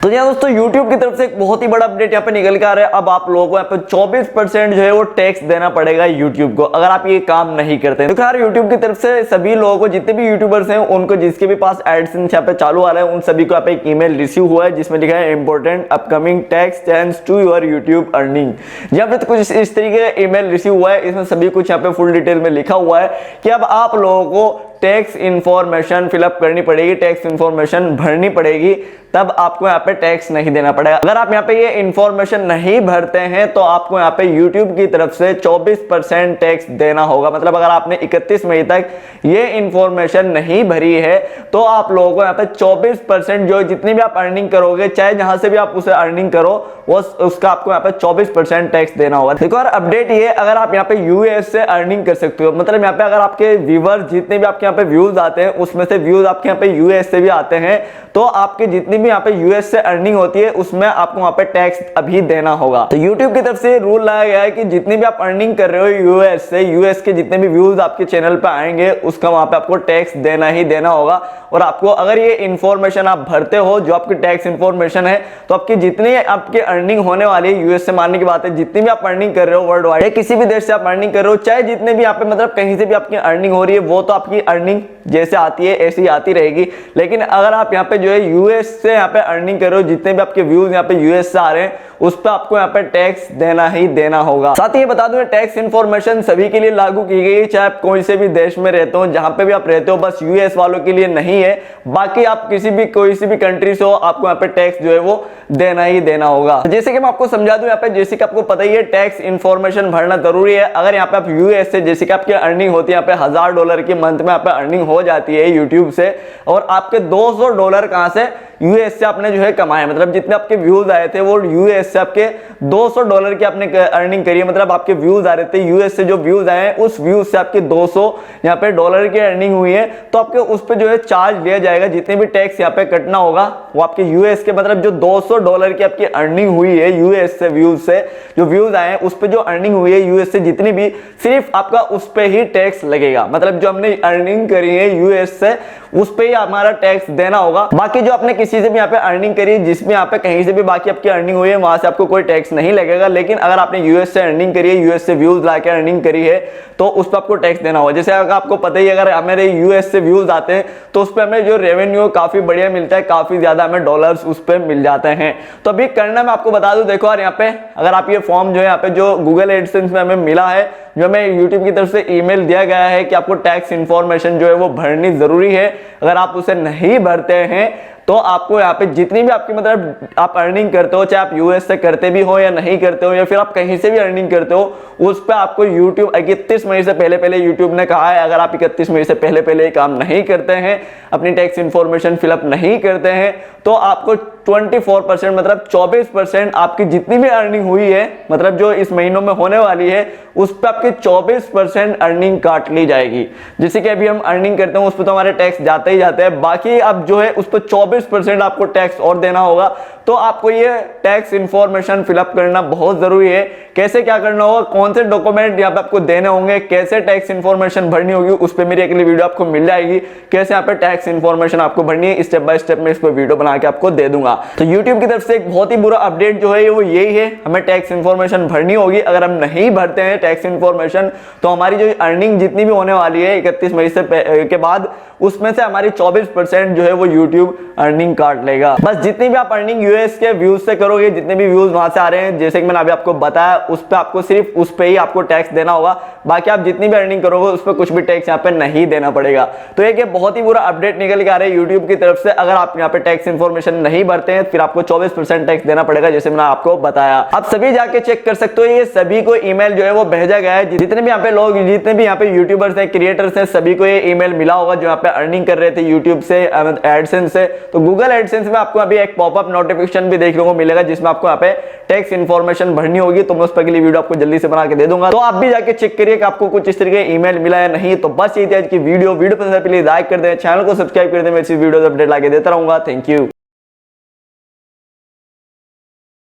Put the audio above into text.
तो यहाँ दोस्तों YouTube की तरफ से एक बहुत ही बड़ा अपडेट यहाँ पे निकल के आ रहा है। अब आप लोगों को यहाँ पे 24% जो है वो टैक्स देना पड़ेगा YouTube को, अगर आप ये काम नहीं करते हैं। तो यार YouTube की तरफ से सभी लोगों को, जितने भी यूट्यूबर्स हैं उनको, जिसके भी पास एडसेंस यहाँ पे चालू आ रहा है, उन सभी को यहाँ पे एक ईमेल रिसीव हुआ है जिसमें लिखा है important upcoming tax change to your YouTube earning. यहाँ पे तो कुछ इस तरीके का ईमेल रिसीव हुआ है। इसमें सभी कुछ यहाँ पे फुल डिटेल में लिखा हुआ है कि अब आप लोगों को टैक्स इन्फॉर्मेशन फिलअप करनी पड़ेगी, टैक्स इन्फॉर्मेशन भरनी पड़ेगी, तब आपको यहाँ पे टैक्स नहीं देना पड़ेगा। अगर आप यहाँ पे ये इन्फॉर्मेशन नहीं भरते हैं तो आपको यहाँ पे YouTube की तरफ से 24% टैक्स देना होगा। मतलब अगर आपने 31 मई तक ये इन्फॉर्मेशन नहीं भरी है तो आप लोगों को यहाँ पे 24% जो जितनी भी आप अर्निंग करोगे, चाहे जहां से भी आप उसे अर्निंग करो, वो उसका आपको यहाँ पे 24% टैक्स देना होगा। देखो यार, अपडेट ये, अगर आप यहाँ पे यूएस से अर्निंग कर सकते हो, मतलब यहाँ पे अगर आपके व्यूअर्स जितने भी आपके यहाँ पे व्यूज आते हैं उसमें से व्यूज आपके यहाँ पे यूएस से भी आते हैं, तो आपके जितनी भी यहाँ पे यूएस से अर्निंग होती है उसमें आपको वहां पे टैक्स अभी देना होगा। तो YouTube की तरफ से रूल लाया गया है कि जितनी भी आप अर्निंग कर रहे हो यूएस से, यूएस के जितने भी व्यूज आपके चैनल पे आएंगे उसका वहां पे आपको टैक्स देना ही देना होगा। और आपको अगर ये इन्फॉर्मेशन आप भरते हो, जो आपकी टैक्स इन्फॉर्मेशन है, तो आपकी जितनी आपकी अर्निंग होने वाली है, यूएस से मानने की बात है, जितनी भी आप अर्निंग कर रहे हो वर्ल्ड वाइड, किसी भी देश से आप अर्निंग कर रहे हो, चाहे जितने भी यहाँ पे मतलब कहीं से भी आपकी अर्निंग हो रही है, वो तो आपकी अर्निंग जैसे आती है ऐसी आती रहेगी। लेकिन अगर आप यहाँ पे जो है यूएस से यहाँ पे अर्निंग कर रहे हो, जितने भी आपके व्यूज यहाँ पे यूएस से आ रहे हैं, उस पर आपको यहाँ पे टैक्स देना ही देना होगा। साथ ही बता दूं, टैक्स इन्फॉर्मेशन सभी के लिए लागू की गई है, चाहे आप कोई से भी देश में रहते हो, जहां पे भी आप रहते हो, बस यूएस वालों के लिए नहीं है। बाकी आप किसी भी कोई सी भी कंट्री से हो, आपको यहाँ पे टैक्स जो है वो देना ही देना होगा। जैसे कि मैं आपको समझा दूं, यहाँ पे जैसे कि आपको पता ही है टैक्स इन्फॉर्मेशन भरना जरूरी है। अगर यहाँ पे आप यूएस से, जैसे कि आपकी अर्निंग होती है यहाँ पे $1000 की मंथ में यहाँ पे अर्निंग हो जाती है यूट्यूब से, और आपके $200 कहां से, यूएस से आपने जो है कमाए, मतलब जितने आपके व्यूज आए थे वो यूएस से आपके $200 की आपने अर्निंग करी है। मतलब आपके व्यूज आ रहे थे यूएस से, जो व्यूज आए हैं उस व्यूज से आपके 200 यहाँ पे डॉलर की अर्निंग हुई है, तो आपके उस पे जो है चार्ज लिया जाएगा। जितने भी टैक्स यहाँ पे कटना होगा वो आपके यूएस के, मतलब जो $200 की आपकी अर्निंग हुई है यूएस से, व्यूज से जो व्यूज आए हैं उस पे जो अर्निंग हुई है यूएस से जितनी भी, सिर्फ आपका उस पे ही टैक्स लगेगा। मतलब जो हमने अर्निंग करी है यूएस से उस पे ही हमारा टैक्स देना होगा। बाकी जो आपने किसी से भी यहाँ पे अर्निंग करी है, जिसमें यहाँ पे कहीं से भी बाकी आपकी अर्निंग हुई है, वहां से आपको कोई टैक्स नहीं लगेगा। लेकिन अगर आपने यूएस से अर्निंग करी है, यूएस से व्यूज लाके अर्निंग करी है, तो उस पर आपको टैक्स देना होगा। जैसे अगर आपको पता ही, अगर हमारे यूएस से व्यूज आते हैं तो उस पर हमें जो रेवेन्यू काफी बढ़िया मिलता है, काफी ज्यादा हमें डॉलर्स उस पर मिल जाते हैं। तो अभी करना मैं आपको बता दूं, देखो यार, यहाँ पे अगर आप ये फॉर्म जो है यहाँ पे जो गूगल एडसेंस में हमें मिला है, जो हमें यूट्यूब की तरफ से ईमेल दिया गया है कि आपको टैक्स इन्फॉर्मेशन जो है वो भरनी जरूरी है। अगर आप उसे नहीं भरते हैं तो आपको यहाँ पे जितनी भी आपकी मतलब आप अर्निंग करते हो, चाहे आप यूएस से करते भी हो या नहीं करते हो, या फिर आप कहीं से भी अर्निंग करते हो, उस पर आपको यूट्यूब 31 मई से पहले यूट्यूब ने कहा है, अगर आप 31 मई से पहले ये काम नहीं करते हैं, अपनी टैक्स इन्फॉर्मेशन फिलअप नहीं करते हैं, तो आपको 24% मतलब 24% आपकी जितनी भी अर्निंग हुई है, मतलब जो इस महीनों में होने वाली है, उस पर आपकी 24% अर्निंग काट ली जाएगी। जैसे कि अभी हम अर्निंग करते हैं उस पर तो हमारे टैक्स जाते ही जाते हैं, बाकी अब जो है उस पर 24% आपको टैक्स और देना होगा। तो आपको ये टैक्स इन्फॉर्मेशन फिलअप करना बहुत जरूरी है। कैसे क्या करना होगा, कौन से डॉक्यूमेंट यहाँ पे आपको देने होंगे, कैसे टैक्स इन्फॉर्मेशन भरनी होगी, उस पर मेरी अगली वीडियो आपको मिल जाएगी। कैसे यहाँ पे टैक्स इन्फॉर्मेशन आपको भरनी है, स्टेप बाय स्टेप में इसको वीडियो बना के आपको दे दूंगा। तो YouTube की तरफ से एक बहुत ही बुरा अपडेट जो है वो यही है, हमें टैक्स इन्फॉर्मेशन भरनी होगी। अगर हम नहीं भरते हैं टैक्स इन्फॉर्मेशन तो हमारी जो अर्निंग जितनी भी होने वाली है 31 मई से के बाद, उसमें से हमारी 24% जो है वो YouTube अर्निंग काट लेगा। बस जितनी भी आप अर्निंग यूएस के व्यूज से करोगे, जितने भी व्यूज वहां से आ रहे हैं, जैसे कि मैंने अभी आपको बताया, उस पे आपको सिर्फ उस पे ही आपको टैक्स देना होगा। बाकी आप जितनी भी अर्निंग करोगे उस पर कुछ भी टैक्स यहाँ पे नहीं देना पड़ेगा। तो एक बहुत ही बुरा अपडेट निकल के आ रहा है यूट्यूब की तरफ से। अगर आप यहाँ पे टैक्स इन्फॉर्मेशन नहीं भरते हैं फिर आपको 24% टैक्स देना पड़ेगा, जैसे मैंने आपको बताया। आप सभी जाके चेक कर सकते हो, ये सभी को ईमेल जो है वो भेजा गया है। जितने भी यहाँ पे लोग, जितने भी यहाँ पे यूट्यूबर्स हैं, क्रिएटर्स हैं, सभी को ये ईमेल मिला होगा जो यहाँ पे अर्निंग कर रहे थे यूट्यूब से, एडसेंस से। तो गूगल एडसेंस में आपको अभी एक पॉपअप नोटिफिकेशन भी देखने को मिलेगा जिसमें आपको यहाँ पे टैक्स इन्फॉर्मेशन भरनी होगी। तो मैं उस पर अगली वीडियो आपको जल्दी से बना के दे दूंगा, तो आप भी जाके चेक करिए कि आपको कुछ इस तरीके ईमेल मिला है नहीं। तो बस यही थी आज की वीडियो पसंद है प्लीज लाइक कर दें, चैनल को सब्सक्राइब कर दें, मैं इसी वीडियो अपडेट लाके देता रहूंगा। Thank you.